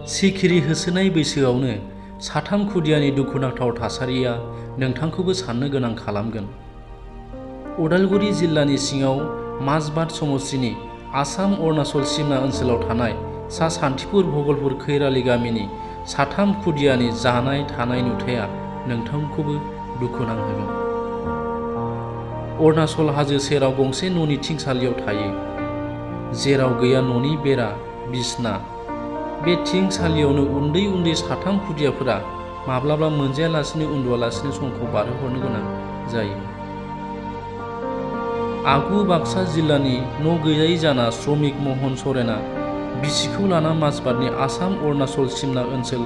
सिखिरि होसोनाय बैसोआवनो साथाम खुदियानि दुखुनांथाव थासारिया नोंथांखौबो साननो गोनां खालामगोन। उदालगुरि जिल्लानि सिङाव माजबाद समस्तिनि आसाम अरुणाचल सिमना ओनसोलाव थानाय सा सान्तिपुर भगलपुर खैराली गामिनि साथाम खुदियानि जानाय थानाय नुथाया नोंथांखौबो दुखु नांहोगोन। अरुणाचल हाजो सेराव गंसे न'नि थिंसालियाव थायो, जेराव गैया न'नि बेरा बिसना। बे थिंसालियावनो उन्दै उन्दै साथाम खुदियाफोरा माब्लाबा मोनजायालासिनो उन्दुआलासिनो समखौ बारहोहरनो गोनां जायो। आगु बाक्सा जिल्लानि न' गैजायै जाना श्रमिक महन सरेना बिसिखौ लाना माजबादनि आसाम अरुणाचल सिमना ओनसोल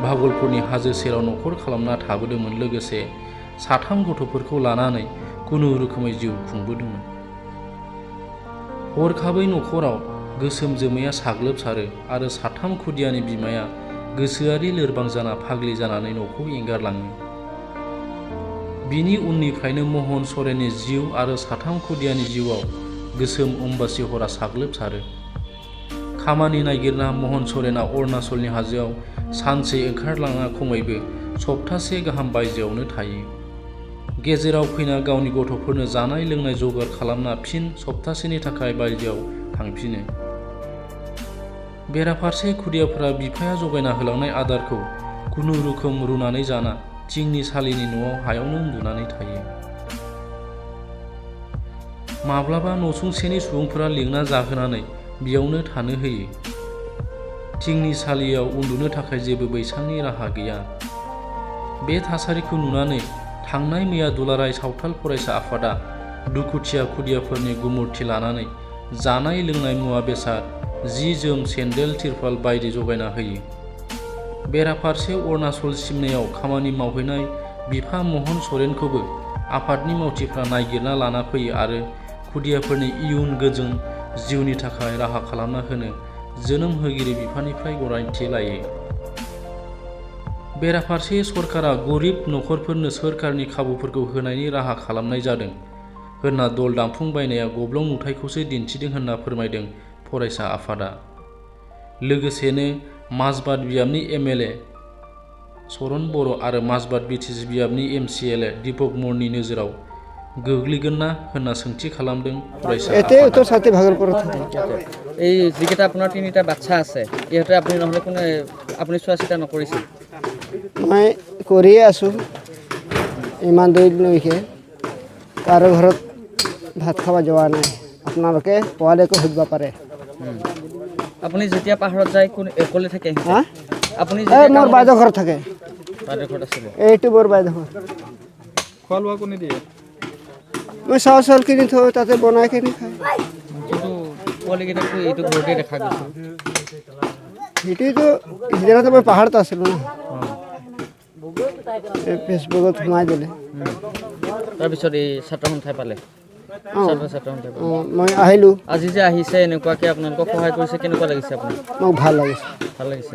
भागलपुरनि हाजो सेराव नखर खालामना थाबोदोंमोन। लोगोसे साथाम गथ'फोरखौ लानानै खुनुरुखुमै जिउ खुंबोदोंमोन। हरखाबै नखराव गोसोम जोमैया साग्लोबसारो आरो साथाम खुदियानि बिमाया गोसोआरि लोरबां जाना फाग्लि जानानै न'खौ एंगारलाङो। बिनि उननिफ्रायनो महन सरेननि जिउ आरो साथाम खुदियानि जिउआव गोसोम अम्बासि हरा साग्लोबसारो। खामानि नागिरना महन सरेना अरुणाचलनि हाजोआव सानसे ओंखारलाङा खमैबो सप्तासे गाहाम बायजोआवनो थायो। गेजेराव फैना गावनि गथ'फोरनो जानाय लोंनाय जगार खालामना फिन सप्तासेनि थाखाय बायजोआव थांफिनो। बेराफारसे खुदियाफोरा बिफाया जगायना होलांनाय आदारखौ खुनुरुखुम रुनानै जाना थिंनि सालिनि न'आव हायावनो उन्दुनानै थायो। माब्लाबा नसुंसेनि सुबुंफोरा लिंना जाहोनानै बेयावनो थानो होयो। थिंनि सालियाव उन्दुनो थाखाय जेबो बैसांनि राहा गैया। बे थासारिखौ नुनानै थांनाय मैया दुलाराय सावथाल फरायसा आफादा दुखुथिया खुदियाफोरनि गुमुरथि लानानै जानाय लोंनाय मुवा बेसाद, जि जोम, सेन्देल, तिरपाल बायदि जगायना होयो। बेराफारसे अरुणाचल सिमनायाव खामानि मावहैनाय बिफा महन सरेनखौबो आफादनि मावथिफ्रा नागिरना लाना फैयो आरो खुदियाफोरनि इयुन गोजोन जिउनि थाखाय राहा खालामना होनो जोनोम होगिरि बिफानिफ्राय गनायथि लायो। बेराफारसे सरकारा गरिब नखरफोरनो सोरखारनि खाबुफोरखौ होनायनि राहा खालामनाय जादों होनना दल दामफुंबायनाया गब्लं नुथायखौसो दिन्थिदों होनना फोरमायदों फरायसा आफादा। लोगोसेनो माजबाद बियाबनि एमएलए चरण बर' आरो माजबाद बिटिसि बियाबनि एमसिएलए दीपक मरनि नोजोराव गोग्लैगोन ना होनना सोंथि खालामदों फरायसा आफादा। এই যিকেইটা আপোনাৰ তিনিটা বাচ্চা আছে ইহঁতে আপুনি নহ'লে কোনে আপুনি চোৱা চিতা নকৰিছিল? মই কৰিয়ে আছোঁ ইমান দূৰলৈকে, কাৰো ঘৰত ভাত খাব যোৱা নাই। আপোনালোকে পোৱালৈকে সুধিব পাৰে। আপুনি যেতিয়া পাহাৰত যায় কোন অকলে থাকে? আপুনি মোৰ বাইদেউ ঘৰত থাকে। বাইদেউ ঘৰত আছিলে? এইটো মোৰ বাইদেউ ঘৰ। খোৱা লোৱা কোনে দিয়ে? মই চাউল চাউল কিনি থওঁ, তাতে বনাই কিনি খায়। কিন্তু পোৱালিকেইটাকতো এইটো ঘৰতে দেখা গৈছে। সেইটোতো সিদিনাতো মই পাহাৰত আছিলোঁ ন, ফেচবুকত সোমাই দিলে। তাৰপিছত এই ছাত্ৰ সন্থাই পালে? মই আহিলোঁ। আজি যে আহিছে এনেকুৱাকৈ আপোনালোকক সহায় কৰিছে, কেনেকুৱা লাগিছে আপোনাৰ? মোক ভাল লাগিছে। ভাল লাগিছে।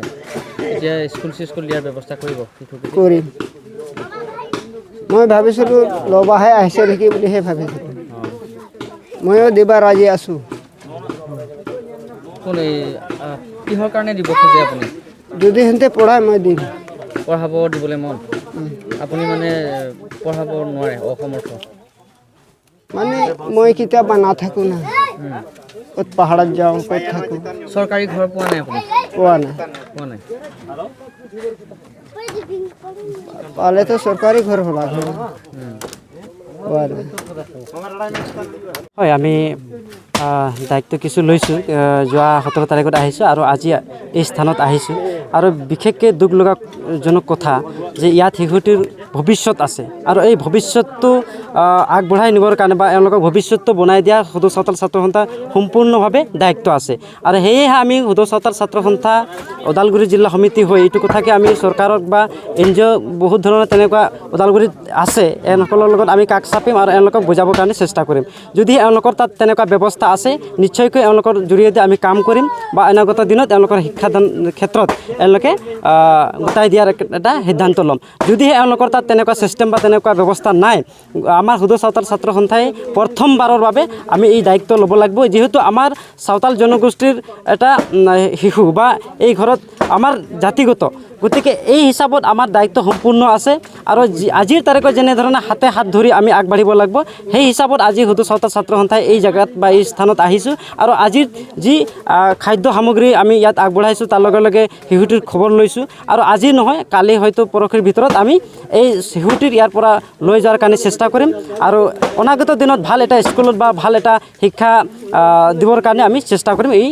এতিয়া স্কুল চিস্কুল দিয়াৰ ব্যৱস্থা কৰিব? কৰিম। মই ভাবিছিলোঁ ল'বাহে আহিছে নেকি বুলিহে ভাবিছিলোঁ। ময়ো দিবা ৰাজি আছোঁ। কোন এই কিহৰ কাৰণে দিব খোজে আপুনি? যদি সিহঁতে পঢ়াই মই দিম। পঢ়াব দিবলৈ মন? আপুনি মানে পঢ়াব নোৱাৰে, অসমৰ্থ? মানে মই কেতিয়াবা নাথাকোঁ না, ক'ত পাহাৰত যাওঁ, ক'ত থাকোঁ। চৰকাৰী ঘৰ পোৱা নাই আপুনি? পোৱা নাই। পোৱা নাই? পালেতো চৰকাৰী ঘৰ হ'ল। হয়, আমি দায়িত্ব কিছু লৈছোঁ। যোৱা 17 তাৰিখত আহিছোঁ আৰু আজি এই স্থানত আহিছোঁ। আৰু বিশেষকৈ দুখ লগাজনক কথা যে ইয়াত শিশুটিৰ ভৱিষ্যত আছে আৰু এই ভৱিষ্যতটো আগবঢ়াই নিবৰ কাৰণে বা এওঁলোকক ভৱিষ্যতটো বনাই দিয়া সদৌ চাওতাল ছাত্ৰ সন্থা সম্পূৰ্ণভাৱে দায়িত্ব আছে। আৰু সেয়েহে আমি সদৌ চাওতাল ছাত্ৰ সন্থা ওদালগুৰি জিলা সমিতি হৈ এইটো কথাকে আমি চৰকাৰক বা NGO বহুত ধৰণৰ তেনেকুৱা ওদালগুৰিত আছে, এওঁলোকৰ লগত আমি কাষ চাপিম আৰু এওঁলোকক বুজাবৰ কাৰণে চেষ্টা কৰিম। যদি এওঁলোকৰ তাত তেনেকুৱা ব্যৱস্থা অভিজ্ঞতা আছে নিশ্চয়কৈ এওঁলোকৰ জৰিয়তে আমি কাম কৰিম বা অনাগত দিনত এওঁলোকৰ শিক্ষাদান ক্ষেত্ৰত এওঁলোকে গোটাই দিয়াৰ এটা সিদ্ধান্ত ল'ম। যদিহে এওঁলোকৰ তাত তেনেকুৱা ছিষ্টেম বা তেনেকুৱা ব্যৱস্থা নাই, আমাৰ হুদু চাওতাল ছাত্ৰ সন্থাই প্ৰথমবাৰৰ বাবে আমি এই দায়িত্ব ল'ব লাগিব, যিহেতু আমাৰ চাওতাল জনগোষ্ঠীৰ এটা শিশু বা এই ঘৰত আমাৰ জাতিগত, গতিকে এই হিচাপত আমাৰ দায়িত্ব সম্পূৰ্ণ আছে। আৰু আজিৰ তাৰিখত যেনেধৰণে হাতে হাত ধৰি আমি আগবাঢ়িব লাগিব, সেই হিচাপত আজি হুদু চাওতাল ছাত্ৰ সন্থাই এই জেগাত বা এই স্থানত আহিছোঁ। আৰু আজিৰ যি খাদ্য সামগ্ৰী আমি ইয়াত আগবঢ়াইছোঁ, তাৰ লগে লগে শিশুটিৰ খবৰ লৈছোঁ। আৰু আজি নহয়, কালি হয়তো পৰহিৰ ভিতৰত আমি এই শিশুটিৰ ইয়াৰ পৰা লৈ যোৱাৰ কাৰণে চেষ্টা কৰিম। আৰু অনাগত দিনত ভাল এটা স্কুলত বা ভাল এটা শিক্ষা দিবৰ কাৰণে আমি চেষ্টা কৰিম। এই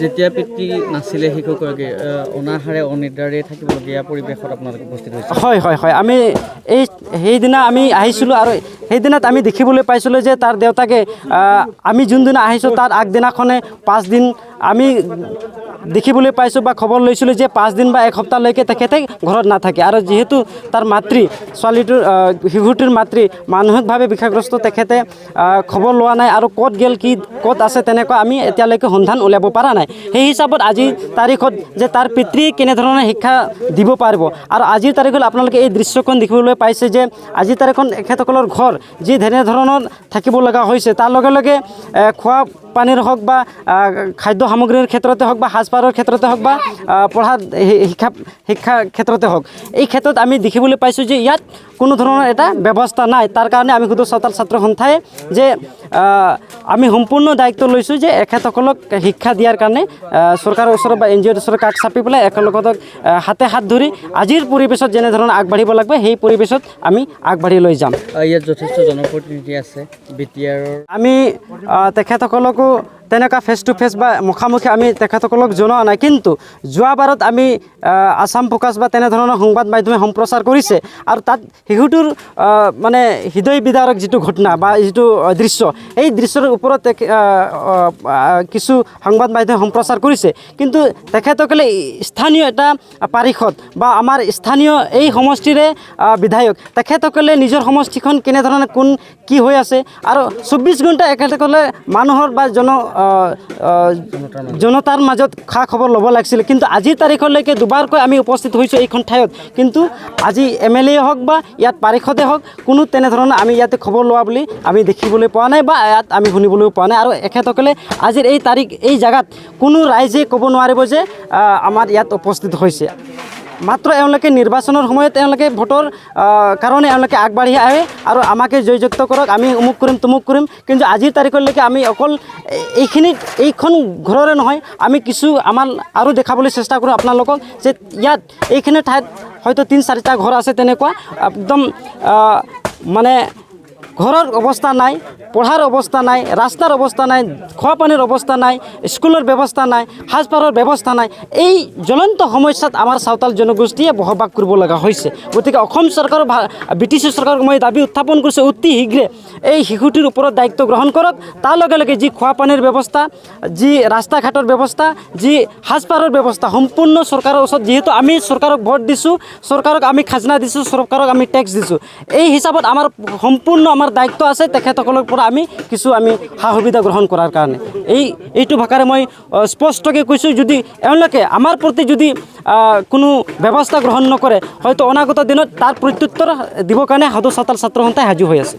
যেতিয়া পিতৃ নাছিলে শিশুগৰাকী অনাহাৰে অনিদ্ৰাৰে থাকিবলগীয়া পৰিৱেশত আপোনালোক উপস্থিত হৈছে। হয় হয় হয়, আমি সেইদিনা আমি আহিছিলোঁ আৰু সেইদিনাত আমি দেখিবলৈ পাইছিলোঁ যে তাৰ দেউতাকে আমি যোনদিনা আহিছোঁ তাৰ আগদিনাখনে 5 দিন আমি দেখিবলৈ পাইছোঁ বা খবৰ লৈছিলোঁ যে 5 দিন বা 1 সপ্তাহলৈকে তেখেতে ঘৰত নাথাকে। আৰু যিহেতু তাৰ মাতৃ ছোৱালীটোৰ শিশুটিৰ মাতৃ মানসিকভাৱে বিষাগ্ৰস্ত, তেখেতে খবৰ লোৱা নাই আৰু ক'ত গ'ল কি ক'ত আছে তেনেকুৱা আমি এতিয়ালৈকে সন্ধান উলিয়াব পৰা নাই। সেই হিচাপত আজিৰ তাৰিখত যে তাৰ পিতৃয়ে কেনেধৰণে শিক্ষা দিব পাৰিব। আৰু আজিৰ তাৰিখত আপোনালোকে এই দৃশ্যখন দেখিবলৈ পাইছে যে আজিৰ তাৰিখত এখেতসকলৰ ঘৰ যি তেনেধৰণৰ থাকিব লগা হৈছে, তাৰ লগে লগে খোৱা পানীৰ হওক বা খাদ্য সামগ্ৰীৰ ক্ষেত্ৰতে হওক বা সাজপাৰৰ ক্ষেত্ৰতে হওক বা পঢ়াৰ শিক্ষা ক্ষেত্ৰতে হওক, এই ক্ষেত্ৰত আমি দেখিবলৈ পাইছোঁ যে ইয়াত কোনো ধৰণৰ এটা ব্যৱস্থা নাই। তাৰ কাৰণে আমি হুদু চাওতাল ছাত্ৰ সন্থাই যে আমি সম্পূৰ্ণ দায়িত্ব লৈছোঁ যে এখেতসকলক শিক্ষা দিয়াৰ কাৰণে চৰকাৰৰ ওচৰত বা NGOৰ ওচৰত কাষ চাপি পেলাই একেলগত হাতে হাত ধৰি আজিৰ পৰিৱেশত যেনেধৰণে আগবাঢ়িব লাগিব সেই পৰিৱেশত আমি আগবাঢ়ি লৈ যাম। ইয়াত যথেষ্ট জনপ্ৰতিনিধি আছে BTR। আমি তেখেতসকলকো তেনেকুৱা ফেচ টু ফেচ বা মুখামুখি আমি তেখেতসকলক জনোৱা নাই, কিন্তু যোৱাবাৰত আমি আছাম ফোকাছ বা তেনেধৰণৰ সংবাদ মাধ্যমে সম্প্ৰচাৰ কৰিছে। আৰু তাত শিশুটোৰ মানে হৃদয় বিদাৰক যিটো ঘটনা বা যিটো দৃশ্য, এই দৃশ্যৰ ওপৰত কিছু সংবাদ মাধ্যমে সম্প্ৰচাৰ কৰিছে। কিন্তু তেখেতসকলে স্থানীয় এটা পাৰিষদ বা আমাৰ স্থানীয় এই সমষ্টিৰে বিধায়ক, তেখেতসকলে নিজৰ সমষ্টিখন কেনেধৰণে কোন কি হৈ আছে আৰু 24 ঘণ্টা এখেতসকলে মানুহৰ বা জনতাৰ মাজত খা খবৰ ল'ব লাগিছিল। কিন্তু আজিৰ তাৰিখলৈকে দুবাৰকৈ আমি উপস্থিত হৈছোঁ এইখন ঠাইত, কিন্তু আজি MLA হওক বা ইয়াত পাৰিষদে হওক কোনো তেনেধৰণে আমি ইয়াতে খবৰ লোৱা বুলি আমি দেখিবলৈ পোৱা নাই বা ইয়াত আমি শুনিবলৈ পোৱা নাই। আৰু এখেতসকলে আজিৰ এই তাৰিখ এই জেগাত কোনো ৰাইজে ক'ব নোৱাৰিব যে আমাৰ ইয়াত উপস্থিত হৈছে। মাত্ৰ এওঁলোকে নিৰ্বাচনৰ সময়ত তেওঁলোকে ভোটৰ কাৰণে এওঁলোকে আগবাঢ়ি আহে আৰু আমাকে জয়যুক্ত কৰক, আমি অমুক কৰিম তমুক কৰিম। কিন্তু আজিৰ তাৰিখলৈকে আমি অকল এইখন ঘৰৰে নহয়, আমি কিছু আমাৰ আৰু দেখাবলৈ চেষ্টা কৰোঁ আপোনালোকক যে ইয়াত এইখিনি ঠাইত হয়তো 3-4টা ঘৰ আছে তেনেকুৱা একদম মানে ঘৰৰ অৱস্থা নাই, পঢ়াৰ অৱস্থা নাই, ৰাস্তাৰ অৱস্থা নাই, খোৱা পানীৰ অৱস্থা নাই, স্কুলৰ ব্যৱস্থা নাই, সাজপাৰৰ ব্যৱস্থা নাই। এই জ্বলন্ত সমস্যাত আমাৰ চাওতাল জনগোষ্ঠীয়ে বসবাস কৰিব লগা হৈছে। গতিকে অসম চৰকাৰৰ BTC চৰকাৰক মই দাবী উত্থাপন কৰিছোঁ, অতি শীঘ্ৰে এই শিশুটিৰ ওপৰত দায়িত্ব গ্ৰহণ কৰক। তাৰ লগে লগে যি খোৱা পানীৰ ব্যৱস্থা, যি ৰাস্তা ঘাটৰ ব্যৱস্থা, যি সাজপাৰৰ ব্যৱস্থা সম্পূৰ্ণ চৰকাৰৰ ওচৰত, যিহেতু আমি চৰকাৰক ভোট দিছোঁ, চৰকাৰক আমি খাজনা দিছোঁ, চৰকাৰক আমি টেক্স দিছোঁ, এই হিচাপত আমাৰ সম্পূৰ্ণ দায়িত্ব আছে তেখেতসকলৰ পৰা আমি সা সুবিধা গ্ৰহণ কৰাৰ কাৰণে। এইটো ভাষাৰে মই স্পষ্টকৈ কৈছোঁ, যদি এওঁলোকে আমাৰ প্ৰতি যদি কোনো ব্যৱস্থা গ্ৰহণ নকৰে, হয়তো অনাগত দিনত তাৰ প্ৰত্যুত্তৰ দিবৰ কাৰণে হুদু চাওতাল ছাত্ৰ সন্থাই সাজু হৈ আছে।